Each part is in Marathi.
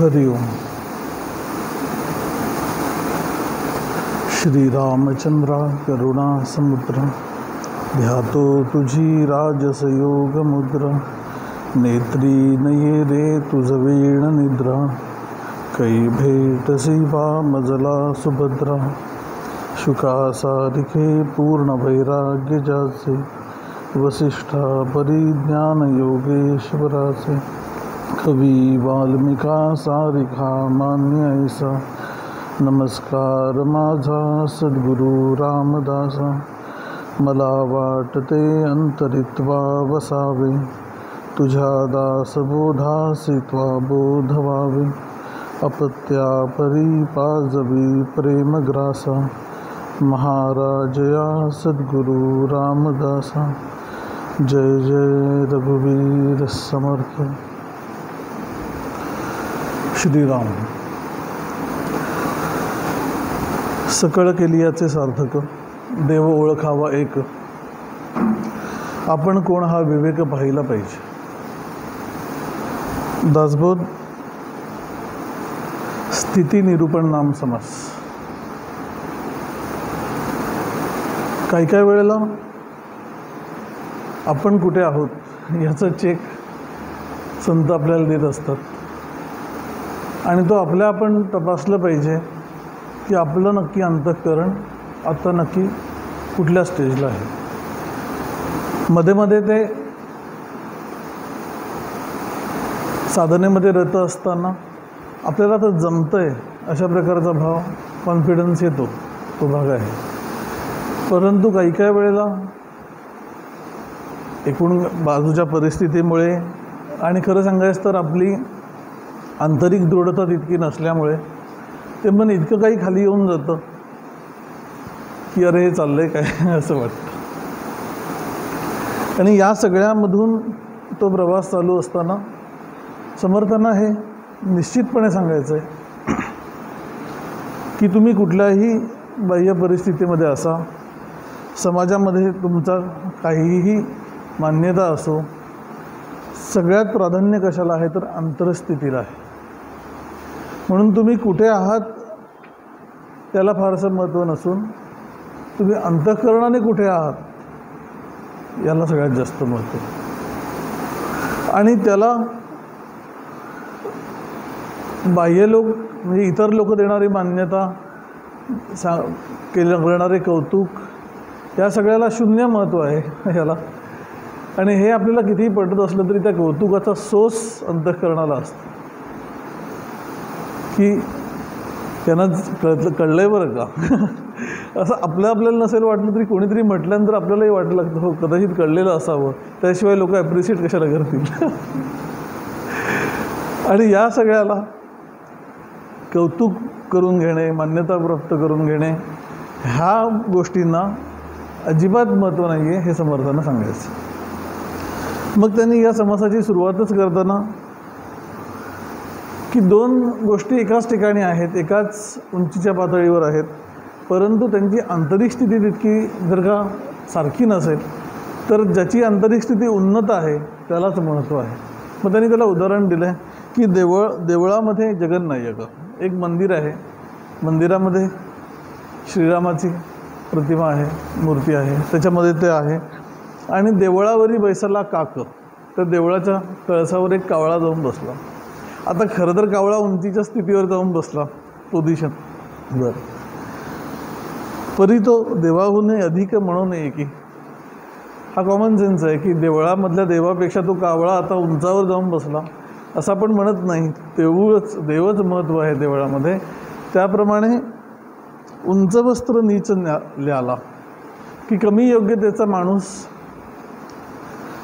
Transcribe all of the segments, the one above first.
हरि ओम। श्रीरामचंद्र करुणा समुद्र ध्यातो तुझी राजस योग मुद्रा नेत्री नये रे तुझ वीण निद्रा कै भेटसी मजला सुभद्रा शुकासारिखे पूर्ण वैराग्य जाचे वसिष्ठा परिज्ञान योगेश्वराचे कवी वाल्मिका सारिखा मान्य ऐसा नमस्कार माझा सद्गुरु रामदासा मला वाटते अंतरित्वा वसावे तुझ्या दासबोधासी त्वा बोध व्हावे अपत्या परिपाजवी प्रेमग्रासा महाराजया सद्गुरु रामदासा जय जय रघुवीर समर्थ। श्रीराम सकळ केलियाचे सार्थक देव ओळखावा एक आपण कोण हा विवेक पाहिला पाहिजे। दासबोध स्थिती निरूपण नाम समास। काही वेळेला आपण कुठे आहोत याचा चेक संत आपल्याला देत असतात आणि तो आपण तपासलं पाहिजे की आपलं नक्की अंतःकरण आता नक्की कुठल्या स्टेजला आहे। मध्ये मध्ये ते साधनेमध्ये रत असताना आपल्याला तर जमतंय अशा प्रकारचा भाव कॉन्फिडन्स येतो, तो भाग आहे। परंतु काही वेळेला एकूण बाजूच्या परिस्थितीमुळे आणि खरं सांगायचं तर आपली आंतरिक दृढता तितकी नसल्यामुळे ते मन इतकं काही खाली येऊन जातं की अरे हे चाललंय काय असं वाटतं। आणि या सगळ्यामधून तो प्रवास चालू असताना समर्थांना हे निश्चितपणे सांगायचं आहे की तुम्ही कुठल्याही बाह्य परिस्थितीमध्ये असा, समाजामध्ये तुमचा काहीही मान्यता असो, सगळ्यात प्राधान्य कशाला आहे तर अंतरस्थितीला आहे। म्हणून तुम्ही कुठे आहात त्याला फारसं महत्त्व नसून तुम्ही अंतःकरणाने कुठे आहात याला सगळ्यात जास्त महत्त्व। आणि त्याला बाह्य लोक म्हणजे इतर लोक देणारी मान्यता, करणारे कौतुक या सगळ्याला शून्य महत्त्व आहे याला। आणि हे आपल्याला कितीही पटत असलं तरी त्या कौतुकाचा सोस अंतःकरणाला असतो की त्यांना कळलंय बरं का असं आपल्याला नसेल वाटलं तरी कोणीतरी म्हटल्यानंतर आपल्यालाही वाटलं लागतं हो कदाचित कळलेलं असावं, त्याशिवाय लोक ॲप्रिशिएट कशाला करतील आणि या सगळ्याला कौतुक करून घेणे, मान्यता प्राप्त करून घेणे ह्या गोष्टींना अजिबात महत्त्व नाही आहे हे समर्थांना सांगायचं। मग त्यांनी या समासाची सुरुवातच करताना की दोन गोष्टी एकाच ठिकाणी आहेत, एकाच उंचीच्या पातळीवर आहेत, परंतु त्यांची आंतरिक स्थिती तितकी जर का सारखी नसेल तर ज्याची आंतरिक स्थिती उन्नत आहे त्यालाच महत्त्व आहे। मग त्यांनी त्याला उदाहरण दिलं आहे की देवळामध्ये जगन्नायक एक मंदिर आहे, मंदिरामध्ये श्रीरामाची प्रतिमा आहे, मूर्ती आहे, त्याच्यामध्ये ते आहे आणि देवळावरी बैसला काक, तर देवळाच्या कळसावर एक कावळा जाऊन बसला। आता खरं तर कावळा उंचीच्या स्थितीवर जाऊन बसला, पोझिशन बरं, परी तो देवाहूनही अधिक म्हणू नये की हा कॉमन सेन्स आहे की देवळामधल्या देवापेक्षा तो कावळा आता उंचावर जाऊन बसला असं आपण म्हणत नाही, तेवढंच देवच महत्त्व आहे देवळामध्ये। त्याप्रमाणे उंच वस्त्र नीच ल्याला की कमी योग्यतेचा माणूस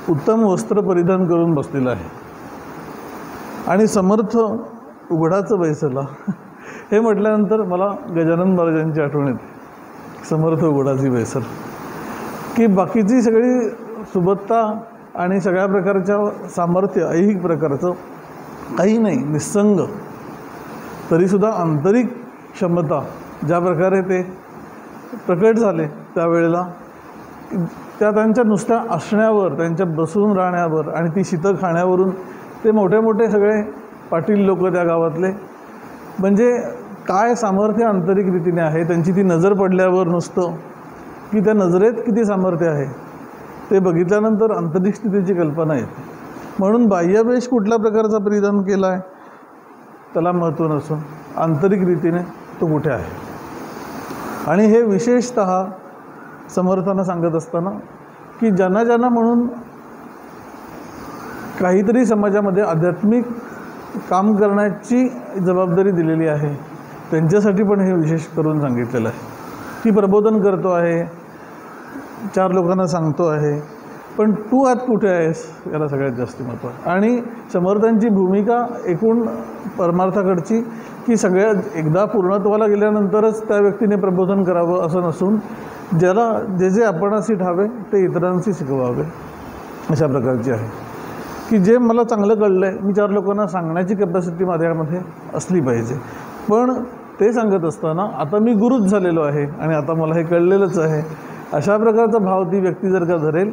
उत्तम वस्त्र परिधान करून बसलेला आहे आणि समर्थ उघडाचं बैसला हे म्हटल्यानंतर मला गजानन महाराजांची आठवण येते, समर्थ उघडाची बैसल, की बाकीची सगळी सुबत्ता आणि सगळ्या प्रकारच्या सामर्थ्य ऐहिक प्रकारचं काही नाही, निस्संग, तरीसुद्धा आंतरिक क्षमता ज्या प्रकारे ते प्रकट झाले त्यावेळेला त्या त्यांच्या नुसत्या असण्यावर, त्यांच्या बसून राहण्यावर आणि ती शीतं खाण्यावरून ते मोठे मोठे सगळे पाटील लोक त्या गावातले, म्हणजे काय सामर्थ्य आंतरिक रीतीने आहे त्यांची. ती नजर पडल्यावर नुसतं की त्या नजरेत किती सामर्थ्य आहे ते बघितल्यानंतर आंतरिक स्थितीची कल्पना येते. म्हणून बाह्यवेश कुठल्या प्रकारचा परिधान केला आहे त्याला महत्त्व नसून आंतरिक रीतीने तो कुठे आहे. आणि हे विशेषतः समर्थांना सांगत असताना की ज्यांना ज्यांना म्हणून काहीतरी समाजामध्ये आध्यात्मिक काम करण्याची जबाबदारी दिलेली आहे त्यांच्यासाठी पण हे विशेष करून सांगितलेलं आहे की प्रबोधन करतो आहे, 4 लोकांना सांगतो आहे, पण तू आत कुठे आहेस याला सगळ्यात जास्त महत्त्व आहे. आणि समर्थांची भूमिका एकूण परमार्थाकडची की सगळ्या एकदा पूर्णत्वाला गेल्यानंतरच त्या व्यक्तीने प्रबोधन करावं असं नसून ज्याला जे जे आपणाशी ठावे ते इतरांशी शिकवावे अशा प्रकारची आहे. की जे मला चांगलं कळलं आहे मी 4 लोकांना सांगण्याची कॅपॅसिटी माझ्यामध्ये असली पाहिजे. पण ते सांगत असताना आता मी गुरुच झालेलो आहे आणि आता मला हे कळलेलंच आहे अशा प्रकारचा भाव ती व्यक्ती जर का धरेल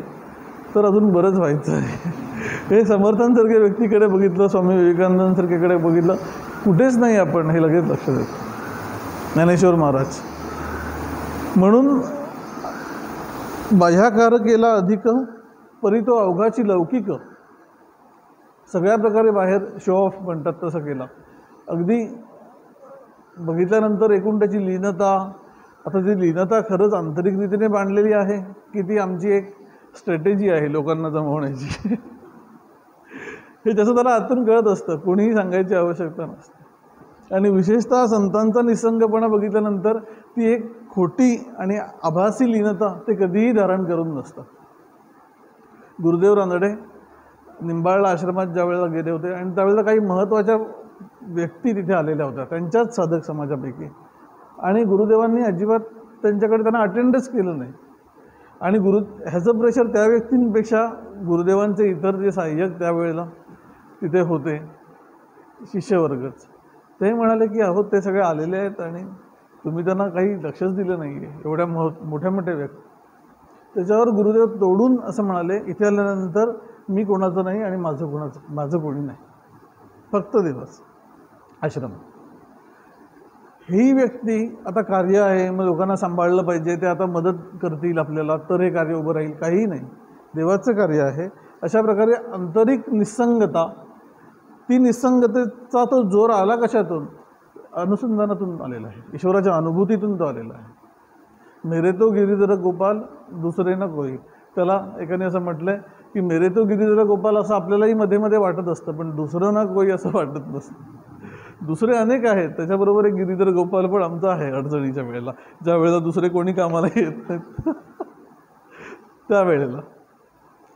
तर अजून बरंच व्हायचं आहे. हे समर्थांसारख्या व्यक्तीकडे बघितलं, स्वामी विवेकानंदांसारख्याकडे बघितलं, कुठेच नाही आपण हे लगेच लक्ष देतो. ज्ञानेश्वर महाराज म्हणून बाह्याकार केला अधिक परी तो अवघाची लौकिक, सगळ्या प्रकारे बाहेर शो ऑफ म्हणतात तसं केला. अगदी बघितल्यानंतर एकूण त्याची लीनता, आता ती लीनता खरंच आंतरिक रीतीने बांधलेली आहे की ती आमची एक स्ट्रॅटेजी आहे लोकांना जमवण्याची हे जसं त्याला आतून कळत असतं, कोणीही सांगायची आवश्यकता नसते. आणि विशेषतः संतांचा निसंगपणा बघितल्यानंतर ती एक खोटी आणि आभासी लीनता ते कधीही धारण करून नसतात. गुरुदेव रानडे निंबाळला आश्रमात ज्या वेळेला गेले होते आणि त्यावेळेला काही महत्त्वाच्या व्यक्ती तिथे आलेल्या होत्या त्यांच्याच साधक समाजापैकी, आणि गुरुदेवांनी अजिबात त्यांना अटेंडच केलं नाही. आणि ह्याचं प्रेशर त्या व्यक्तींपेक्षा गुरुदेवांचे इतर जे सहाय्यक त्यावेळेला तिथे होते शिष्यवर्गच, ते म्हणाले की अहो ते सगळे आलेले आहेत आणि तुम्ही त्यांना काही लक्षच दिलं नाही आहे, एवढ्या मोठ्या मोठ्या व्यक्ती. त्याच्यावर गुरुदेव तोडून असं म्हणाले, इथे आल्यानंतर मी कोणाचं नाही आणि माझं कोणी नाही, फक्त देवाच आश्रम. ही व्यक्ती आता कार्य आहे, मग लोकांना सांभाळलं पाहिजे, ते आता मदत करतील आपल्याला तर हे कार्य उभं राहील, काहीही नाही, देवाचं कार्य आहे. अशा प्रकारे आंतरिक निसंगता, ती निसंगतेचा तो जोर आला कशातून? अनुसंधानातून आलेला आहे, ईश्वराच्या अनुभूतीतून तो आलेला आहे. मेरे तो गिरीधर गोपाल दुसरे ना कोई. त्याला एकाने असं म्हटलं आहे की मेरे तो गिरीधर गोपाल असं आपल्यालाही मध्ये मध्ये वाटत असतं, पण दुसरं ना कोई असं वाटत नसतं. दुसरे अनेक आहेत, त्याच्याबरोबर एक गिरीधर गोपाल पण आमचा आहे अडचणीच्या वेळेला, ज्या वेळेला दुसरे कोणी कामाला येत नाहीत त्यावेळेला.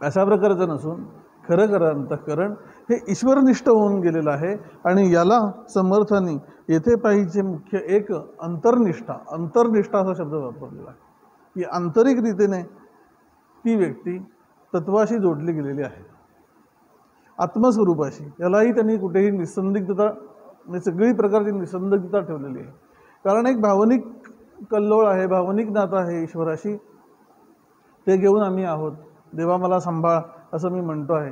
अशा प्रकारचं नसून खरं अंतःकरण हे ईश्वरनिष्ठ होऊन गेलेलं आहे. आणि याला समर्थांनी येथे पाहिजे मुख्य एक अंतर्निष्ठा असा शब्द वापरलेला आहे की आंतरिक रीतीने ती व्यक्ती तत्वाशी जोडली गेलेली आहे, आत्मस्वरूपाशी. यालाही त्यांनी कुठेही निसंदिग्धता, सगळी प्रकारची निसंदिग्धता ठेवलेली आहे. कारण एक भावनिक कल्लोळ आहे, भावनिक नातं आहे ईश्वराशी, ते घेऊन आम्ही आहोत. देवा मला सांभाळ असं मी म्हणतो आहे,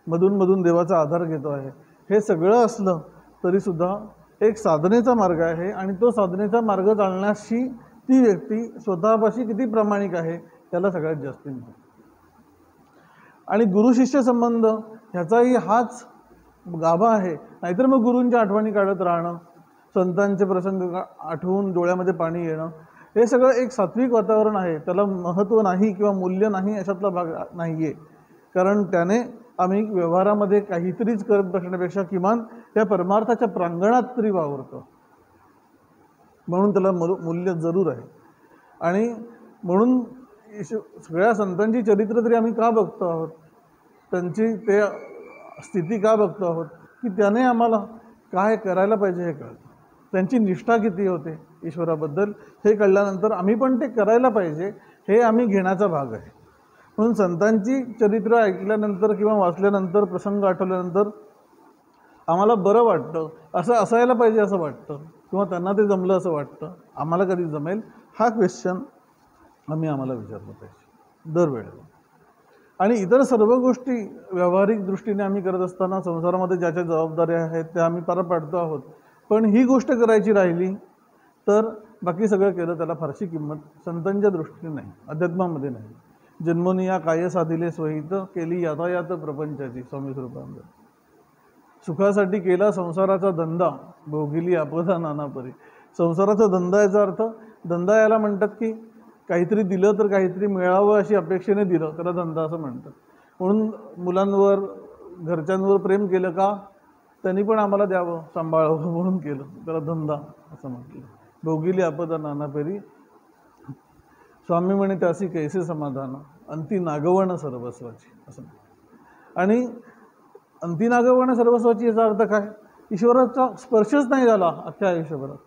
मधून देवाचा आधार घेतो आहे. हे सगळं असलं तरीसुद्धा एक साधनेचा मार्ग आहे आणि तो साधनेचा मार्ग चालण्याशी ती व्यक्ती स्वतःपाशी किती प्रामाणिक आहे त्याला सगळ्यात जास्त मिळतो. आणि गुरुशिष्य संबंध ह्याचाही हाच गाभा आहे. नाहीतर मग गुरूंच्या आठवणी काढत राहणं, संतांचे प्रसंग आठवून डोळ्यामध्ये पाणी येणं, हे सगळं एक सात्विक वातावरण आहे. त्याला महत्त्व नाही किंवा मूल्य नाही अशातला भाग नाही आहे. कारण त्याने आम्ही व्यवहारामध्ये काहीतरीच करत बसण्यापेक्षा किमान त्या परमार्थाच्या प्रांगणात तरी वावरतो, म्हणून त्याला मूल्य जरूर आहे. आणि म्हणून सगळ्या संतांची चरित्र तरी आम्ही का बघतो आहोत, त्यांची ते स्थिती का बघतो आहोत की त्याने आम्हाला काय करायला पाहिजे हे कळतं, त्यांची निष्ठा किती होते ईश्वराबद्दल हे कळल्यानंतर आम्ही पण ते करायला पाहिजे हे आम्ही घेण्याचा भाग आहे. म्हणून संतांची चरित्र ऐकल्यानंतर किंवा वाचल्यानंतर, प्रसंग आठवल्यानंतर आम्हाला बरं वाटतं, असं असायला पाहिजे असं वाटतं, किंवा त्यांना ते जमलं असं वाटतं. आम्हाला कधी जमेल हा क्वेश्चन आम्हाला विचारलं पाहिजे दरवेळेला. आणि इतर सर्व गोष्टी व्यावहारिक दृष्टीने आम्ही करत असताना संसारामध्ये ज्या ज्या जबाबदाऱ्या आहेत त्या आम्ही पार पाडतो आहोत. पण ही गोष्ट करायची राहिली तर बाकी सगळं केलं त्याला फारशी किंमत संतांच्या दृष्टीने नाही, अध्यात्मामध्ये नाही. जन्मोनी या काय साधिले स्वहित, केली यातायात प्रपंचाची. स्वामी स्वरूपानंद. सुखासाठी केला संसाराचा धंदा, भोगिली आपदा नाना परी. संसाराचा धंदा याचा अर्थ, धंदा याला म्हणतात की काहीतरी दिलं तर काहीतरी मिळावं अशी अपेक्षेने दिलं, त्याला धंदा असं म्हणतात. म्हणून मुलांवर घरच्यांवर प्रेम केलं का, त्यांनी पण आम्हाला द्यावं, सांभाळावं म्हणून केलं, त्याला धंदा असं म्हटलं. भोगिली आपदा नाना परी, स्वामी म्हणे त्यासी कैसे समाधान, अंती नागवण सर्वस्वाची असं. आणि अंती नागवण सर्वस्वाची याचा अर्थ काय, ईश्वराचा स्पर्शच नाही झाला अख्ख्या आयुष्यभरात,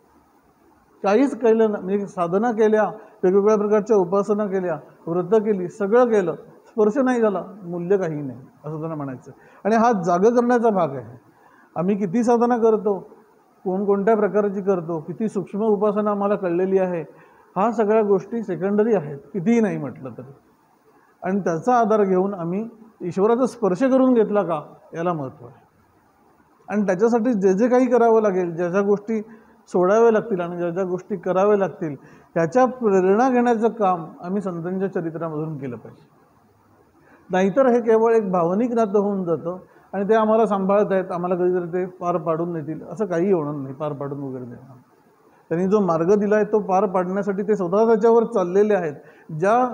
काहीच केलं ना, म्हणजे साधना केल्या, वेगवेगळ्या प्रकारच्या उपासना केल्या, व्रत केली, सगळं केलं, स्पर्श नाही झाला, मूल्य काही नाही असं त्यांना म्हणायचं. आणि हा जाग करण्याचा भाग आहे. आम्ही किती साधना करतो, कोणकोणत्या प्रकारची करतो, किती सूक्ष्म उपासना आम्हाला कळलेली आहे, हा सगळ्या गोष्टी सेकंडरी आहेत कितीही नाही म्हटलं तरी. आणि त्याचा आधार घेऊन आम्ही ईश्वराचा स्पर्श करून घेतला का याला महत्त्व आहे. आणि त्याच्यासाठी जे जे काही करावं लागेल, ज्या ज्या गोष्टी सोडाव्या लागतील आणि ज्या ज्या गोष्टी कराव्या लागतील, त्याच्या प्रेरणा घेण्याचं काम आम्ही संतांच्या चरित्रामधून केलं पाहिजे. नाहीतर हे केवळ एक भावनिक नातं होऊन जातं आणि ते आम्हाला सांभाळत आहेत, आम्हाला कधीतरी ते पार पाडून नेतील, असं काही होणार नाही. पार पाडून वगैरे देणार, त्यांनी जो मार्ग दिला आहे तो पार पाडण्यासाठी ते स्वतः त्याच्यावर चाललेले आहेत. ज्या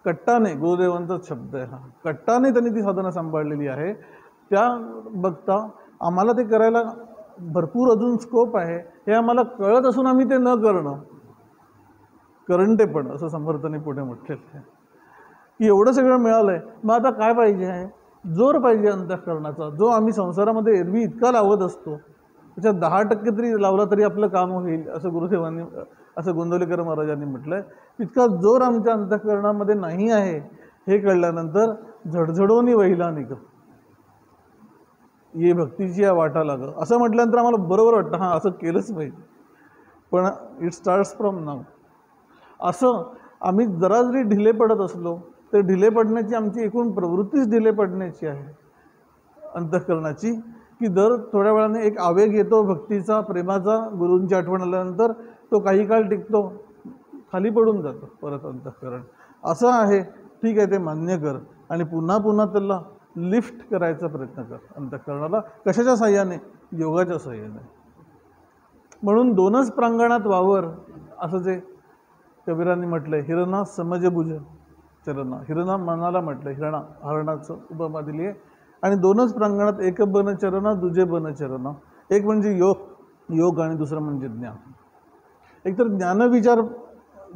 कट्टाने, गुरुदेवांचाच शब्द आहे हा, कट्टाने त्यांनी ती साधना सांभाळलेली आहे, त्या बघता आम्हाला ते करायला भरपूर अजून स्कोप आहे हे आम्हाला कळत असून आम्ही ते न करणं, करंटे पण असं समर्थाने पुढे म्हटलेलं आहे की एवढं सगळं मिळालं आहे, मग आता काय पाहिजे आहे, जोर पाहिजे अंतःकरणाचा, जो आम्ही संसारामध्ये एरवी इतका लावत असतो त्याच्यात 10% तरी लावला तरी आपलं काम होईल, असं गुरुदेवांनी, असं गोंदवलेकर महाराजांनी म्हटलं आहे. इतका जोर आमच्या अंतःकरणामध्ये नाही आहे हे कळल्यानंतर झडझडोनी वहिला निघ ये भक्तीची या वाटा लाग, असं म्हटल्यानंतर आम्हाला बरोबर वाटतं, हां असं केलंच पाहिजे. पण इट स्टार्ट्स फ्रॉम नाव. असं आम्ही जरा जरी ढिले पडत असलो तर ढिले पडण्याची आमची एकूण प्रवृत्तीच ढिले पडण्याची आहे अंतःकरणाची, की दर थोड्या वेळाने एक आवेग येतो भक्तीचा, प्रेमाचा, गुरूंची आठवण आल्यानंतर तो काही काळ टिकतो, खाली पडून जातं परत अंतःकरण. असं आहे, ठीक आहे, ते मान्य कर आणि पुन्हा पुन्हा त्याला लिफ्ट करायचा प्रयत्न कर अंतःकरणाला. कशाच्या साह्याने, योगाच्या साह्याने. म्हणून दोनच प्रांगणात वावर, असं जे कबीरांनी म्हटलंय, हिरणा समजबुज चरणा, हिरणा मनाला म्हटलं, हिरणा हरणाचं उपमा दिली आहे. आणि दोनच प्रांगणात, एक बन चरणा, दुजे बन चरणा. एक म्हणजे योग आणि दुसरं म्हणजे ज्ञान. एकतर ज्ञानविचार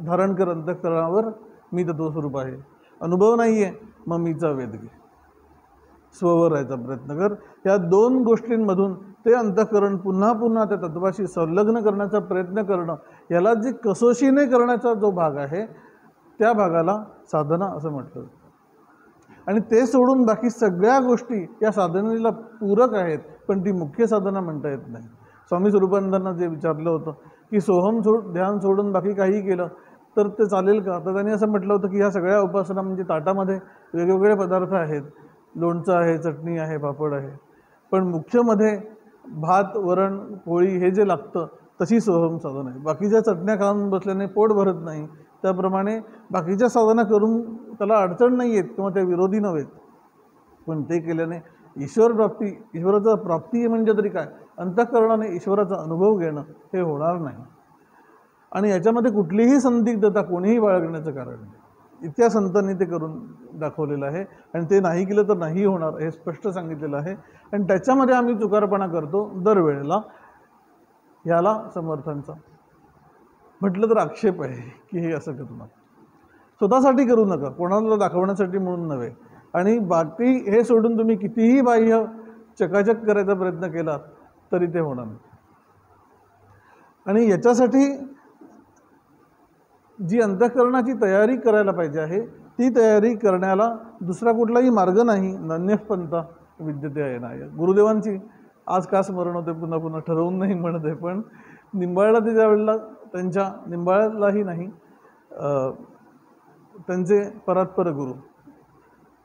धारण कर अंतःकरणावर, मी तत्वस्वरूप आहे. अनुभव नाही आहे, मग मीचा वेध घे, स्ववर राहायचा प्रयत्न कर. या दोन गोष्टींमधून ते अंतःकरण पुन्हा पुन्हा त्या तत्वाशी संलग्न करण्याचा प्रयत्न करणं, याला जी कसोशीने करण्याचा जो भाग आहे त्या भागाला साधना असं म्हटलं जातं. आणि ते सोडून बाकी सगळ्या गोष्टी या साधनेला पूरक आहेत, पण ती मुख्य साधना म्हणता येत नाही. स्वामी स्वरूपानंदांना जे विचारलं होतं की सोहम ध्यान सोडून बाकी काही केलं तर ते चालेल का, तर त्यांनी असं म्हटलं होतं की ह्या सगळ्या उपासना म्हणजे ताटामध्ये वेगवेगळे पदार्थ आहेत, लोणचं आहे, चटणी आहे, पापड आहे, पण मुख्यमध्ये भात, वरण, पोळी हे जे लागतं तशी सोहम साधना आहे. बाकीच्या चटण्या खाऊन बसल्याने पोट भरत नाही, त्याप्रमाणे बाकीच्या साधना करून त्याला अडचण नाही येत किंवा त्या विरोधी नव्हेत, पण ते केल्याने ईश्वर प्राप्ती, ईश्वराचा प्राप्ती म्हणजे तरी काय, अंतःकरणाने ईश्वराचा अनुभव घेणं हे होणार नाही. आणि याच्यामध्ये कुठलीही संदिग्धता कोणीही बाळगण्याचं कारण नाही. इतक्या संतांनी ते करून दाखवलेलं आहे आणि ते नाही केलं तर नाही होणार हे स्पष्ट सांगितलेलं आहे. आणि त्याच्यामध्ये आम्ही चुकारपणा करतो दरवेळेला. याला समर्थांचा म्हटलं तर आक्षेप आहे की हे असं करू नका, स्वतःसाठी करू नका, कोणाला दाखवण्यासाठी म्हणून नव्हे. आणि बाकी हे सोडून तुम्ही कितीही बाह्य चकाचक करायचा प्रयत्न केला तरी ते होणार नाही. आणि याच्यासाठी जी अंतःकरणाची तयारी करायला पाहिजे आहे ती तयारी करण्याला दुसरा कुठलाही मार्ग नाही. नान्यपंथा विद्यते आहे ना. गुरुदेवांची आज का स्मरण होते, पुन्हा पुन्हा ठरवून नाही म्हणत आहे, पण निंबाळला ते ज्या वेळेला त्यांच्या, निंबाळलाही नाही, त्यांचे परात्पर गुरु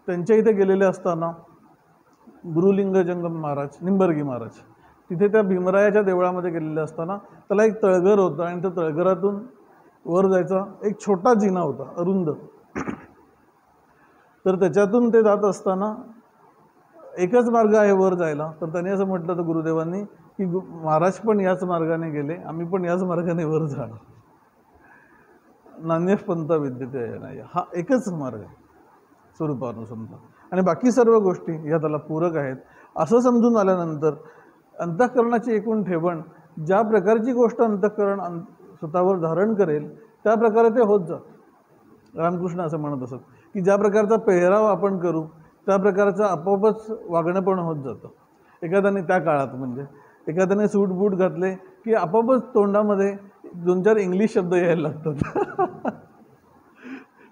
त्यांच्या इथे गेलेले असताना गुरुलिंग जंगम महाराज, निंबर्गी महाराज, तिथे त्या भीमरायाच्या देवळामध्ये गेलेले असताना त्याला एक तळघर होतं आणि त्या तळघरातून वर जायचा एक छोटा जिना होता, अरुंद. तर त्याच्यातून ते जात असताना एकच मार्ग आहे वर जायला. तर त्यांनी असं म्हटलं तर गुरुदेवांनी की महाराज पण याच मार्गाने गेले, आम्ही पण याच मार्गाने वर जाणार. नान्यः पंथा विद्यते अयनाय, हा एकच मार्ग आहे स्वरूपानुसंधान, आणि बाकी सर्व गोष्टी या त्याला पूरक आहेत. असं समजून आल्यानंतर अंतःकरणाची एकूण ठेवण, ज्या प्रकारची गोष्ट अंतःकरण स्वतःवर धारण करेल त्या प्रकारे ते होत जात. रामकृष्ण असं म्हणत असत की ज्या प्रकारचा पेहराव आपण करू त्या प्रकारचं आपोआपच वागणं पण होत जातं. एखाद्याने त्या काळात म्हणजे एखाद्याने सूट बूट घातले की आपोआपच तोंडामध्ये 2-4 इंग्लिश शब्द यायला लागतात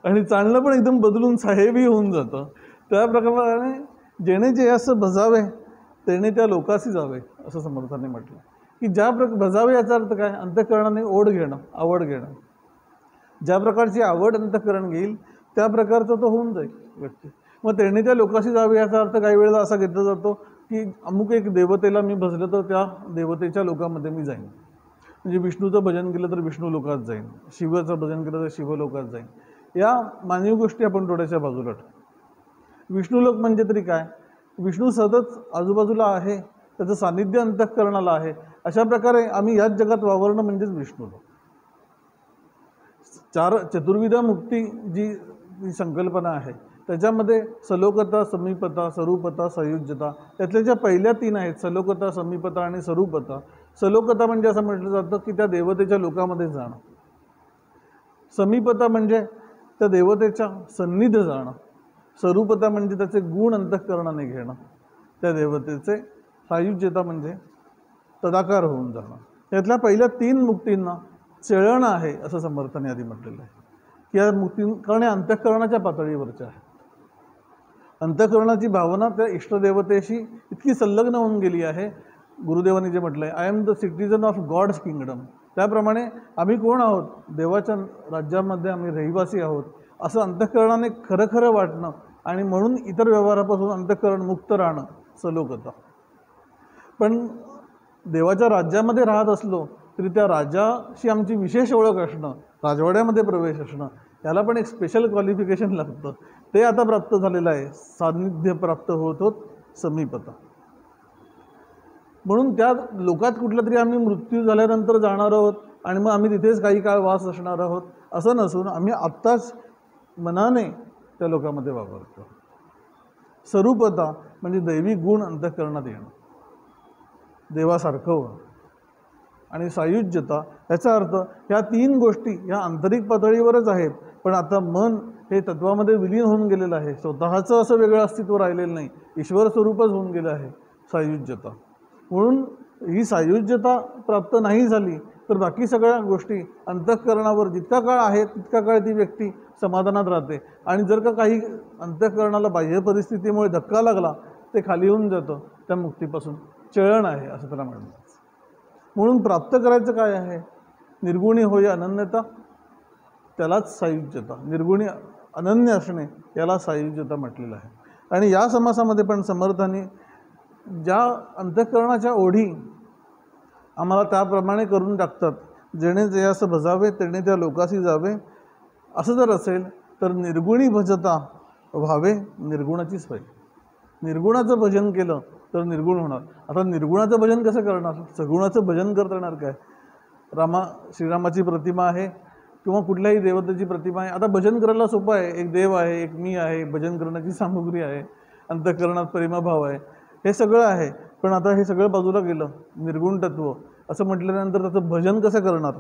आणि चालणं पण एकदम बदलून साहेबी होऊन जातं. त्या प्रकारे जेणे जे असं भजावे तेणे त्या लोकासी जावे, असं समर्थाने म्हटलं की ज्या भजावे याचा अर्थ काय, अंतःकरणाने ओढ घेणं, आवड घेणं. ज्या प्रकारची आवड अंतःकरण घेईल त्या प्रकारचा तो होऊन जाईल व्यक्ती. मग तेणे त्या लोकाशी जावे याचा अर्थ काही वेळेला असा घेतला जातो की अमुक एक देवतेला मी भजलं तर त्या देवतेच्या लोकामध्ये मी जाईन. म्हणजे विष्णूचं भजन केलं तर विष्णू लोकात जाईन, शिवाचं भजन केलं तर शिव लोकात जाईन. या मानवी गोष्टी आपण थोड्याशा बाजूला ठेवू. विष्णू लोक म्हणजे तरी काय, विष्णू सतत आजूबाजूला आहे, त्याचं सान्निध्य अंतःकरणाला आहे. अशा प्रकारे आम्ही याच जगात वावरणं म्हणजेच विष्णू लोक. चतुर्विधा मुक्ती जी संकल्पना आहे त्याच्यामध्ये सलोकता, समीपता, स्वरूपता, सायुज्यता, त्यातल्या ज्या पहिल्या 3 आहेत सलोकता, समीपता आणि स्वरूपता. सलोकता म्हणजे असं म्हटलं जातं की त्या देवतेच्या लोकामध्ये जाणं. समीपता म्हणजे त्या देवतेच्या सन्निध जाणं. स्वरूपता म्हणजे त्याचे गुण अंतःकरणाने घेणं त्या देवतेचे. सायुज्यता म्हणजे तदाकार होऊन जाणं. यातल्या पहिल्या 3 मुक्तींना चळण आहे असं समर्थाने आधी म्हटलेलं आहे की या मुक्ती कारण अंतःकरणाच्या पातळीवरच्या आहेत. अंतःकरणाची भावना त्या इष्टदेवतेशी इतकी संलग्न होऊन गेली आहे. गुरुदेवांनी जे म्हटलं आहे, I am the citizen of God's kingdom, त्याप्रमाणे आम्ही कोण आहोत, देवाच्या राज्यामध्ये आम्ही रहिवासी आहोत असं अंतःकरणाने खरं खरं वाटणं, आणि म्हणून इतर व्यवहारापासून अंतःकरण मुक्त राहणं सलोकता. पण देवाच्या राज्यामध्ये राहत असलो तरी त्या राजाशी आमची विशेष ओळख असणं, राजवाड्यामध्ये प्रवेश असणं, याला पण एक स्पेशल क्वालिफिकेशन लागतं. ते आता प्राप्त झालेलं आहे. सान्निध्य प्राप्त होत होत समीपता. म्हणून त्या लोकात कुठल्या तरी आम्ही मृत्यू झाल्यानंतर जाणार आहोत आणि मग आम्ही तिथेच काही काळ वास असणार आहोत असं नसून आम्ही आत्ताच मनाने त्या लोकांमध्ये वावरतो. स्वरूपता म्हणजे दैवी गुण अंतःकरणात येणं, देवासारखं होणं. आणि सायुज्यता याचा अर्थ ह्या 3 गोष्टी ह्या आंतरिक पातळीवरच आहेत, पण आता मन हे तत्वामध्ये विलीन होऊन गेलेलं आहे. स्वतःचं असं वेगळं अस्तित्व राहिलेलं नाही, ईश्वर स्वरूपच होऊन गेलं आहे सायुज्यता. म्हणून ही सायुज्यता प्राप्त नाही झाली तर बाकी सगळ्या गोष्टी अंतःकरणावर जितका काळ आहे तितका काळ ती व्यक्ती समाधानात राहते. आणि जर का काही अंतःकरणाला बाह्य परिस्थितीमुळे धक्का लागला ते खाली होऊन जातं त्या मुक्तीपासून. चळण आहे असं त्याला म्हणतात. म्हणून प्राप्त करायचं काय आहे, निर्गुणी होय अनन्यता, त्यालाच सायुज्यता. निर्गुणी अनन्य असणे याला सायुज्यता म्हटलेलं आहे. आणि या समासामध्ये पण समर्थांनी ज्या अंतःकरणाच्या ओढी आम्हाला त्याप्रमाणे करून टाकतात, जेणे जे असं भजावे तेणे त्या लोकासी जावे, असं जर असेल तर निर्गुणी भजता व्हावे निर्गुणाचीच पाहिजे. निर्गुणाचं भजन केलं तर निर्गुण होणार. आता निर्गुणाचं भजन कसं करणार, सगुणाचं भजन करता येणार काय. श्रीरामाची प्रतिमा आहे किंवा कुठल्याही देवतेची प्रतिमा आहे. आता भजन करायला सोपं आहे, एक देव आहे, एक मी आहे, भजन करण्याची सामुग्री आहे, अंतःकरणात प्रेमभाव आहे, हे सगळं आहे. पण आता हे सगळं बाजूला गेलं, निर्गुण तत्व असं म्हटल्यानंतर त्याचं भजन कसं करणार,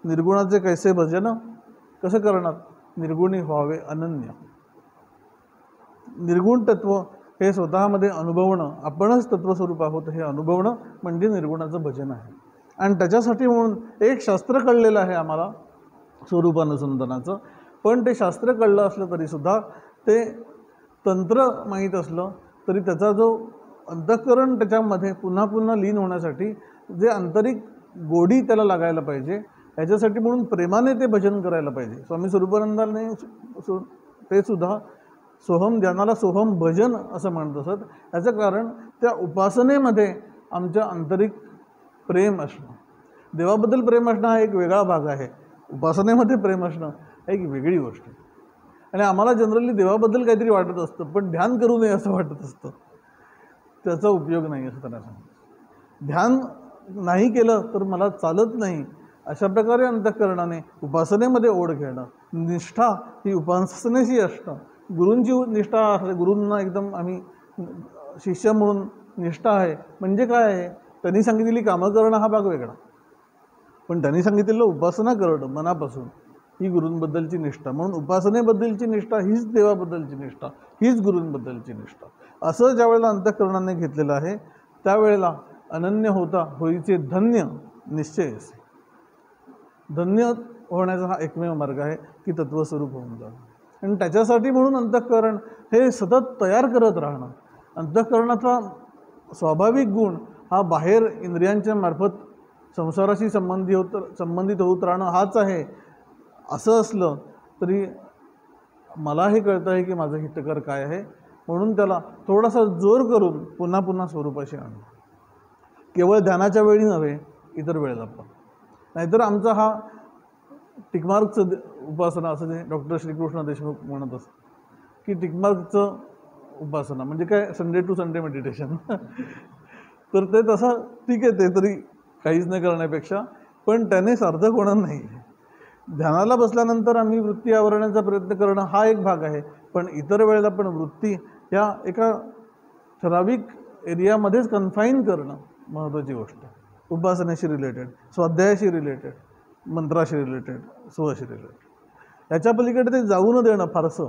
निर्गुणाचे कैसे भजन कसं करणार, निर्गुणी व्हावे अनन्य. निर्गुण तत्व हे स्वतःमध्ये अनुभवणं, आपणच तत्वस्वरूप आहोत हे अनुभवणं म्हणजे निर्गुणाचं भजन आहे. आणि त्याच्यासाठी म्हणून एक शास्त्र कळलेलं आहे आम्हाला स्वरूपानुसंधानाचं. पण ते शास्त्र कळलं असलं तरीसुद्धा, ते तंत्र माहीत असलं तरी त्याचा जो अंतःकरण त्याच्यामध्ये पुन्हा पुन्हा लीन होण्यासाठी जे आंतरिक गोडी त्याला लागायला पाहिजे, ह्याच्यासाठी म्हणून प्रेमाने ते भजन करायला पाहिजे. स्वामी स्वरूपानंदांनी ते सुद्धा सोहम ध्यानाला सोहम भजन असं म्हणत असत. याचं कारण त्या उपासनेमध्ये आमच्या आंतरिक प्रेम असणं, देवाबद्दल प्रेम असणं हा एक वेगळा भाग आहे. उपासनेमध्ये प्रेम असणं एक वेगळी गोष्ट आहे. आणि आम्हाला जनरली देवाबद्दल काहीतरी वाटत असतं, पण ध्यान करू नये असं वाटत असतं. त्याचा उपयोग नाही असं त्यांना सांगतो. ध्यान नाही केलं तर मला चालत नाही, अशा प्रकारे अंतःकरणाने उपासनेमध्ये ओढ घेणं. निष्ठा ही उपासनेशी असणं. गुरूंची निष्ठा असते, गुरूंना एकदम आम्ही शिष्य म्हणून निष्ठा आहे म्हणजे काय आहे, त्यांनी सांगितलेली कामं करणं हा भाग वेगळा, पण त्यांनी सांगितलेलं उपासना करणं मनापासून ही गुरूंबद्दलची निष्ठा. म्हणून उपासनेबद्दलची निष्ठा हीच देवाबद्दलची निष्ठा, हीच गुरूंबद्दलची निष्ठा. असं ज्यावेळेला अंतःकरणाने घेतलेलं आहे त्यावेळेला अनन्य होता होईचे धन्य निश्चय असे. धन्य होण्याचा हा एकमेव मार्ग आहे की तत्वस्वरूप होऊन जाणं. आणि त्याच्यासाठी म्हणून अंतःकरण हे सतत तयार करत राहणं. अंतःकरणाचा स्वाभाविक गुण हा बाहेर इंद्रियांच्या मार्फत संसाराशी संबंधित होत राहणं हाच आहे. असं असलं तरी मला हे कळतं आहे की माझं हितकर काय आहे, म्हणून त्याला थोडासा जोर करून पुन्हा पुन्हा स्वरूपाशी आणणं. केवळ ध्यानाच्या वेळी नव्हे, इतर वेळेला पण. नाहीतर आमचा हा टिकमार्कचं उपासना असं जे डॉक्टर श्रीकृष्ण देशमुख म्हणत असत की टिकमार्कचं उपासना म्हणजे काय, संडे टू संडे मेडिटेशन. तर ते तसं ठीक आहे, ते तरी काहीच नाही करण्यापेक्षा, पण त्याने सार्थक होणार नाही. ध्यानाला बसल्यानंतर आम्ही वृत्ती आवरण्याचा प्रयत्न करणं हा एक भाग आहे, पण इतर वेळेला पण वृत्ती या एका ठराविक एरियामध्येच कन्फाईन करणं महत्त्वाची गोष्ट आहे. उपासनेशी रिलेटेड, स्वाध्यायाशी रिलेटेड, मंत्राशी रिलेटेड, स्वशी रिलेटेड. याच्या पलीकडे ते जाऊ न देणं फारसं.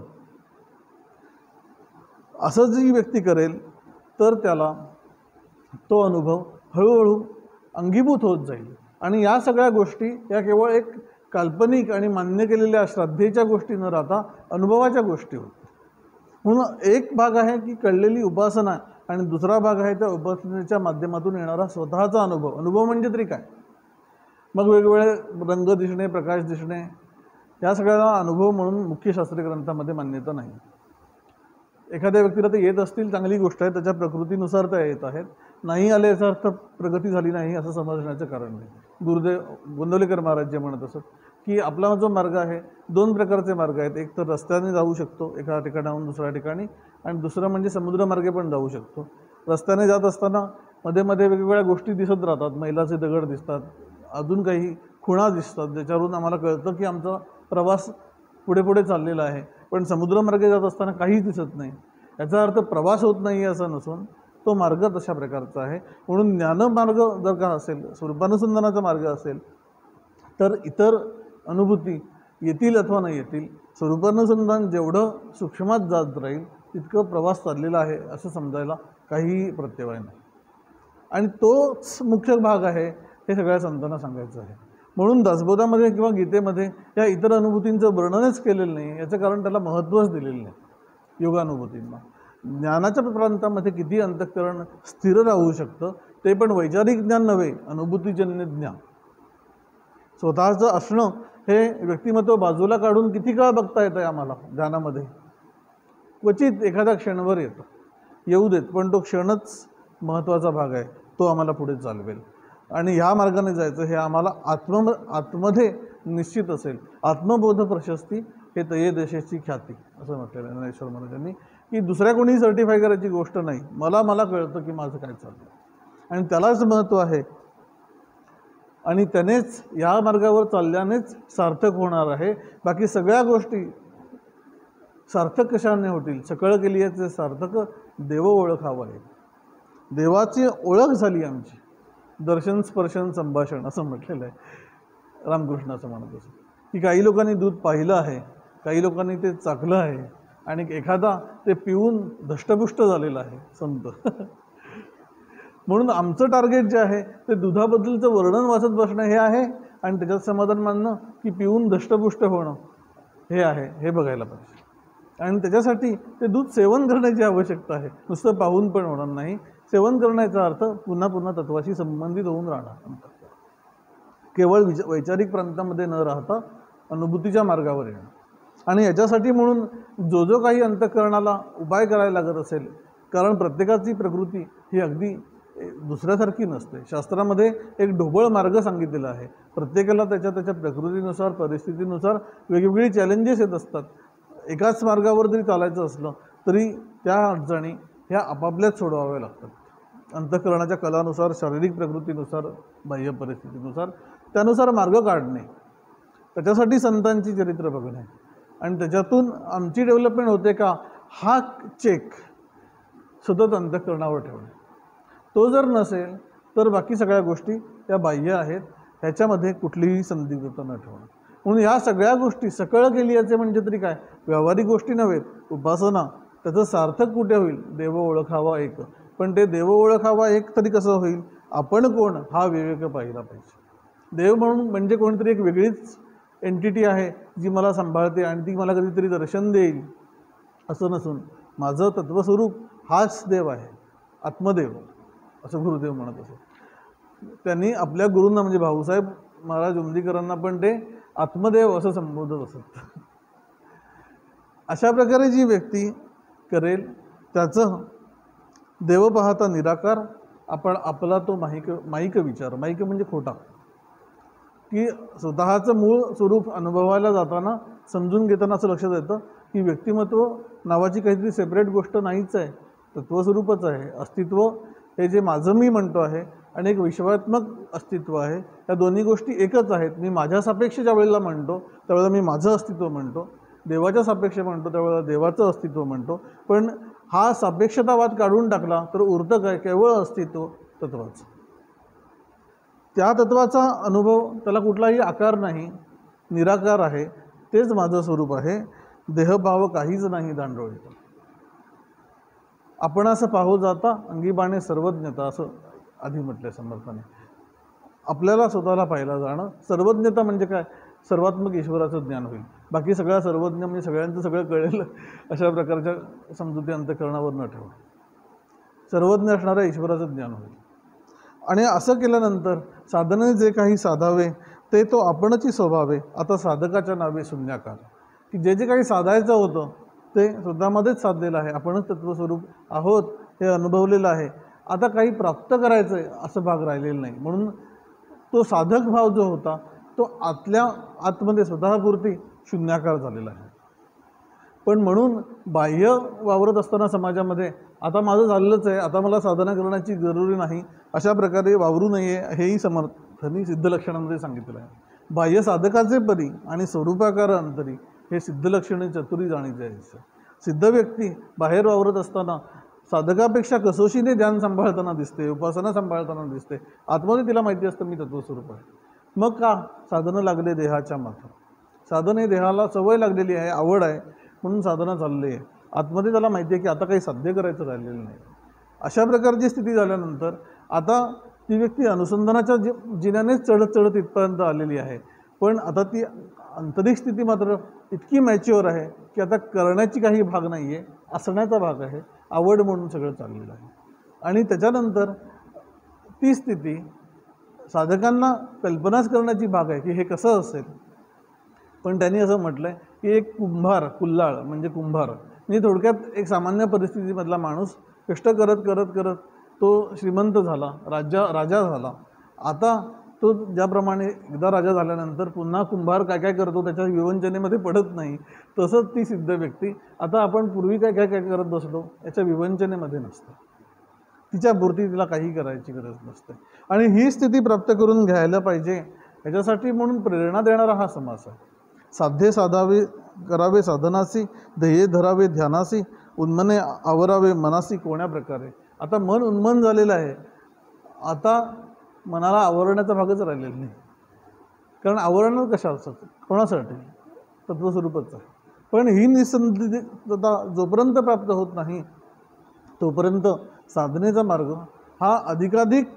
असं जी व्यक्ती करेल तर त्याला तो अनुभव हळूहळू अंगीभूत होत जाईल. आणि या सगळ्या गोष्टी या केवळ एक काल्पनिक आणि मान्य केलेल्या श्रद्धेच्या गोष्टी न राहता अनुभवाच्या गोष्टी होतात. म्हणून एक भाग आहे की कळलेली उपासना आणि दुसरा भाग आहे त्या उपासनेच्या माध्यमातून येणारा स्वतःचा अनुभव. अनुभव म्हणजे तरी काय, मग वेगवेगळे रंग दिसणे, प्रकाश दिसणे, या सगळ्याला अनुभव म्हणून मुख्य शास्त्रीय ग्रंथामध्ये मान्यता नाही. एखाद्या व्यक्तीला ते येत असतील चांगली गोष्ट आहे, त्याच्या प्रकृतीनुसार त्या येत आहेत. नाही आले याचा अर्थ प्रगती झाली नाही असं समजण्याचं कारण नाही. गुरुदेव गोंदवलेकर महाराज जे म्हणत असत की आपला जो मार्ग आहे, दोन प्रकारचे मार्ग आहेत. एक तर रस्त्याने जाऊ शकतो एका ठिकाणाहून दुसऱ्या ठिकाणी, आणि दुसरं म्हणजे समुद्रमार्गे पण जाऊ शकतो. रस्त्याने जात असताना मध्ये मध्ये वेगवेगळ्या गोष्टी दिसत राहतात, मैलाचे दगड दिसतात, अजून काही खुणा दिसतात, ज्याच्यावरून आम्हाला कळतं की आमचा प्रवास पुढे पुढे चाललेला आहे. पण समुद्रमार्गे जात असताना काहीच दिसत नाही, याचा अर्थ प्रवास होत नाही असं नसून तो मार्ग तशा प्रकारचा आहे. म्हणून ज्ञानमार्ग जर का असेल, स्वरूपानुसंधानाचा मार्ग असेल, तर इतर अनुभूती येतील अथवा नाही येतील, स्वरूपानुसंधान जेवढं सूक्ष्मात जात राहील तितकं प्रवास चाललेला आहे असं समजायला काहीही प्रत्यवाय नाही. आणि तोच मुख्य भाग आहे हे सगळ्या संतांना सांगायचं आहे. म्हणून दासबोधामध्ये किंवा गीतेमध्ये या इतर अनुभूतींचं वर्णनच केलेलं नाही. याचं कारण त्याला महत्त्वच दिलेलं नाही. योगानुभूतींना ज्ञानाच्या प्रांतामध्ये किती अंतःकरण स्थिर राहू शकतं, ते पण वैचारिक ज्ञान नव्हे, अनुभूतीजन्य ज्ञान. स्वतःचं असणं हे व्यक्तिमत्व बाजूला काढून किती काळ बघता येतं आहे आम्हाला ध्यानामध्ये. क्वचित एखादा क्षणभर येतं, येऊ देत, पण तो क्षणच महत्त्वाचा भाग आहे, तो आम्हाला पुढे चालवेल. आणि ह्या मार्गाने जायचं हे आम्हाला आतमध्ये निश्चित असेल. आत्मबोध प्रशस्ती हे तये देशाची ख्याती असं म्हटलेलं आहे ज्ञानेश्वर महाराजांनी, की दुसऱ्या कोणी सर्टिफाय करायची गोष्ट नाही. मला कळतं की माझं काय चाललं आणि त्यालाच महत्त्व आहे. आणि त्यानेच या मार्गावर चालल्यानेच सार्थक होणार आहे. बाकी सगळ्या गोष्टी सार्थक कशाने होतील, सकळ केली आहे ते सार्थक देव ओळखावं आहे. देवाची ओळख झाली आमची, दर्शन स्पर्शन संभाषण असं म्हटलेलं आहे. रामकृष्ण असं म्हणत असत की काही लोकांनी दूध पाहिलं आहे, काही लोकांनी ते चाखलं आहे, आणि एखादा ते पिऊन धष्टपुष्ट झालेला आहे संत. म्हणून आमचं टार्गेट जे आहे ते दुधाबद्दलचं वर्णन वाचत बसणं हे आहे, आणि त्याच्यात समाधान मानणं की पिऊन धष्टपुष्ट होणं हे आहे, हे बघायला पाहिजे. आणि त्याच्यासाठी ते दूध सेवन करण्याची आवश्यकता आहे. नुसतं पाहून पण होणार नाही. सेवन करण्याचा अर्थ पुन्हा पुन्हा तत्वाशी संबंधित होऊन राहणार. केवळ वैचारिक प्रांतामध्ये न राहता अनुभूतीच्या मार्गावर येणं. आणि याच्यासाठी म्हणून जो काही अंतःकरणाला उपाय करायला लागत असेल, कारण प्रत्येकाची प्रकृती ही अगदी दुसऱ्यासारखी नसते. शास्त्रामध्ये एक ढोबळ मार्ग सांगितलेला आहे. प्रत्येकाला त्याच्या प्रकृतीनुसार, परिस्थितीनुसार वेगवेगळी चॅलेंजेस येत असतात. एकाच मार्गावर जरी चालायचं असलं तरी त्या अडचणी ह्या आपापल्याच सोडवाव्या लागतात. अंतःकरणाच्या कलानुसार, शारीरिक प्रकृतीनुसार, बाह्य परिस्थितीनुसार त्यानुसार मार्ग काढणे, त्याच्यासाठी संतांची चरित्र बघणे आणि त्याच्यातून आमची डेव्हलपमेंट होते का हा चेक सतत अंतःकरणावर ठेवणे. तो जर नसेल तर बाकी सगळ्या गोष्टी त्या बाह्य आहेत, ह्याच्यामध्ये कुठलीही संदिग्धता न ठेवणं. म्हणून ह्या सगळ्या गोष्टी सकळ केली याचे म्हणजे तरी काय, व्यावहारिक गोष्टी नव्हेत. उपासना त्याचं सार्थक कुठे होईल, देव ओळखावा एक. पण ते देव ओळखावा एक तरी कसं होईल, आपण कोण हा विवेक पाहिला पाहिजे. देव म्हणून म्हणजे कोणतरी एक वेगळीच एंटिटी आहे जी मला सांभाळते आणि ती मला कधीतरी दर्शन देईल असं नसून माझं तत्वस्वरूप हाच देव आहे, आत्मदेव असं गुरुदेव म्हणत असत. त्यांनी आपल्या गुरूंना म्हणजे भाऊसाहेब महाराज उमदीकरांना पण ते आत्मदेव असं संबोधत असत. अशा प्रकारे जी व्यक्ती करेल त्याचं देव पाहता निराकार, आपण आपला तो माईक विचार, माईक म्हणजे खोटा, की स्वतःचं मूळ स्वरूप अनुभवायला जाताना समजून घेताना असं लक्षात येतं की व्यक्तिमत्व नावाची काहीतरी सेपरेट गोष्ट नाहीच आहे, तत्वस्वरूपच आहे. अस्तित्व हे जे माझं मी म्हणतो आहे आणि एक विश्वात्मक अस्तित्व आहे, या दोन्ही गोष्टी एकच आहेत. मी माझ्या सापेक्ष ज्या वेळेला म्हणतो त्यावेळेला मी माझं अस्तित्व म्हणतो, देवाच्या सापेक्ष म्हणतो त्यावेळेला देवाचं अस्तित्व म्हणतो. पण हा सापेक्षतावाद काढून टाकला तर उरतं काय, केवळ अस्तित्व तत्वाचं. त्या तत्वाचा अनुभव, त्याला कुठलाही आकार नाही, निराकार आहे, तेच माझं स्वरूप आहे. देहभाव काहीच नाही दांडोळीत. आपण असं पाहू जाता अंगीबाणे सर्वज्ञता, असं आधी म्हटलंय समर्थाने. आपल्याला स्वतःला पाहिलं जाणं. सर्वज्ञता म्हणजे काय, सर्वात्मक ईश्वराचं ज्ञान होईल. बाकी सगळ्या सर्वज्ञ म्हणजे सगळ्यांचं सगळं कळेल अशा प्रकारच्या समजुती अंतःकरणावर न ठेवणं. सर्वज्ञ असणाऱ्या ईश्वराचं ज्ञान होईल. आणि असं केल्यानंतर साधने जे काही साधावे ते तो आपणची स्वभावे. आता साधकाच्या नावे शून्याकार, की जे काही साधायचं होतं ते स्वतःमध्येच साधलेलं आहे. आपणच तत्वस्वरूप आहोत हे अनुभवलेलं आहे. आता काही प्राप्त करायचं आहे असं भाग राहिलेलं नाही. म्हणून तो साधक भाव जो होता तो आतमध्ये स्वतःपुरती शून्याकार झालेला आहे. पण म्हणून बाह्य वावरत असताना समाजामध्ये आता माझं झालेलंच आहे, आता मला साधना करण्याची जरुरी नाही, अशा प्रकारे वावरू नये हेही समर्थांनी सिद्धलक्षणामध्ये सांगितलं आहे. बाह्य साधकाचे परी आणि स्वरूपाकार अंतरी हे सिद्धलक्षणे चतुरी जाणीचे आहे. सिद्ध व्यक्ती बाहेर वावरत असताना साधकापेक्षा कसोशीने ध्यान सांभाळताना दिसते, उपासना सांभाळताना दिसते. आतमध्ये तिला माहिती असतं मी तत्वस्वरूप आहे. मग का साधनं लागले देहाच्या माथा. साधन हे देहाला सवय लागलेली आहे, आवड आहे, म्हणून साधना चालली आहे. आतमध्ये त्याला माहिती आहे की आता काही साध्य करायचं राहिलेलं नाही. अशा प्रकारची स्थिती झाल्यानंतर आता ती व्यक्ती अनुसंधानाच्या जिन्यानेच चढत चढत इथपर्यंत आलेली आहे. पण आता ती आंतरिक स्थिती मात्र इतकी मॅच्युअर आहे की आता करण्याची काही भाग नाही आहे, असण्याचा भाग आहे, आवड म्हणून सगळं चाललेलं आहे. आणि त्याच्यानंतर ती स्थिती साधकांना कल्पनाच करण्याची भाग आहे की हे कसं असेल. पण त्यांनी असं म्हटलं आहे की एक कुल्हाळ म्हणजे कुंभार म्हणजे थोडक्यात एक सामान्य परिस्थितीमधला माणूस कष्ट करत करत करत तो श्रीमंत झाला, राजा झाला. आता तो ज्याप्रमाणे एकदा राजा झाल्यानंतर पुन्हा कुंभार काय काय करतो त्याच्या विवंचनेमध्ये पडत नाही, तसंच ती सिद्ध व्यक्ती आता आपण पूर्वी काय काय काय करत बसलो याच्या विवंचनेमध्ये नसतं. तिच्यापुरती तिला काही करायची गरज नसते. आणि ही स्थिती प्राप्त करून घ्यायला पाहिजे याच्यासाठी म्हणून प्रेरणा देणारा हा समास आहे. साध्ये साधावे करावे साधनासी, ध्येय धरावे ध्यानासी, उन्मने आवरावे मनासी. कोण्या प्रकारे आता मन उन्मन झालेलं आहे, आता मनाला आवरण्याचा भागच राहिलेला नाही. कारण आवरण कशा असतात, कोणासाठी, तत्वस्वरूपच आहे. पण ही निसंदिग्धता जोपर्यंत प्राप्त होत नाही तोपर्यंत साधनेचा मार्ग हा अधिकाधिक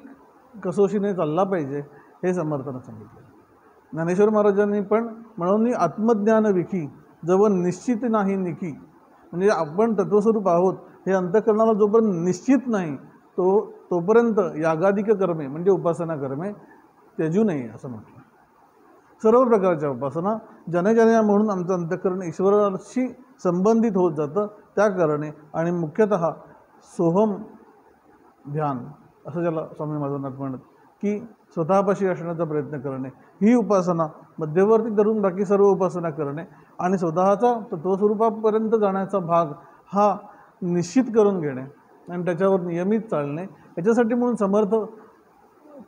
कसोशीने चालला पाहिजे हे समर्थानं सांगितलं. ज्ञानेश्वर महाराजांनी पण म्हणून आत्मज्ञान विखी जवळ निश्चित नाही निकी, म्हणजे आपण तत्वस्वरूप आहोत हे अंतःकरणाला जोपर्यंत निश्चित नाही तोपर्यंत यागाधिक कर्मे म्हणजे उपासना कर्मे त्यजू नये असं म्हटलं. सर्व प्रकारच्या उपासना ज्याने म्हणून आमचं अंतःकरण ईश्वराशी संबंधित होत जातं त्या कारणे, आणि मुख्यतः सोहम ध्यान असं ज्याला स्वामी माधवनाथ म्हणत, की स्वतःपाशी असण्याचा प्रयत्न करणे, ही उपासना मध्यवर्ती धरून बाकी सर्व उपासना करणे आणि स्वतःचा तत्वस्वरूपापर्यंत जाण्याचा भाग हा निश्चित करून घेणे आणि त्याच्यावर नियमित चालणे. याच्यासाठी म्हणून समर्थ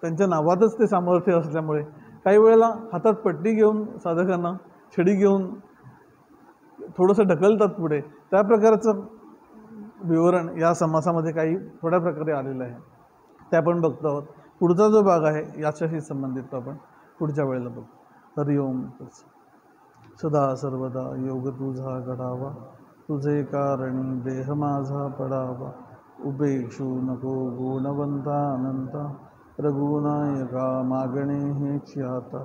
त्यांच्या नावातच ते सामर्थ्य असल्यामुळे काही वेळेला हातात पट्टी घेऊन साधकांना छडी घेऊन थोडंसं ढकलतात पुढे. त्या प्रकारचं विवरण या समासामध्ये काही थोड्या प्रकारे आलेलं आहे, ते आपण बघतो आहोत. पुढचा जो भाग आहे याच्याशी संबंधित तो आपण पुढच्या वेळेला बघू. हरिओम. सदा सर्वदा योग तुझा घडावा, तुझे कारणी देह माझा पडावा. उपेक्षू नको गुणवंता अनंता, रघुनायका मागणे हेची आता.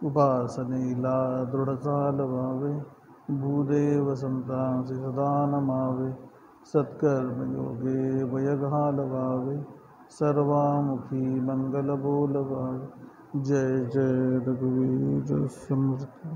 उपासनेला दृढ चालवावे, भूदेव संतांचे सदा नमावे. सत्कर्मयोगे वय घालवावे, सर्वामुखी मंगल बोलवावे. जय जय रघुवीर समर्थ.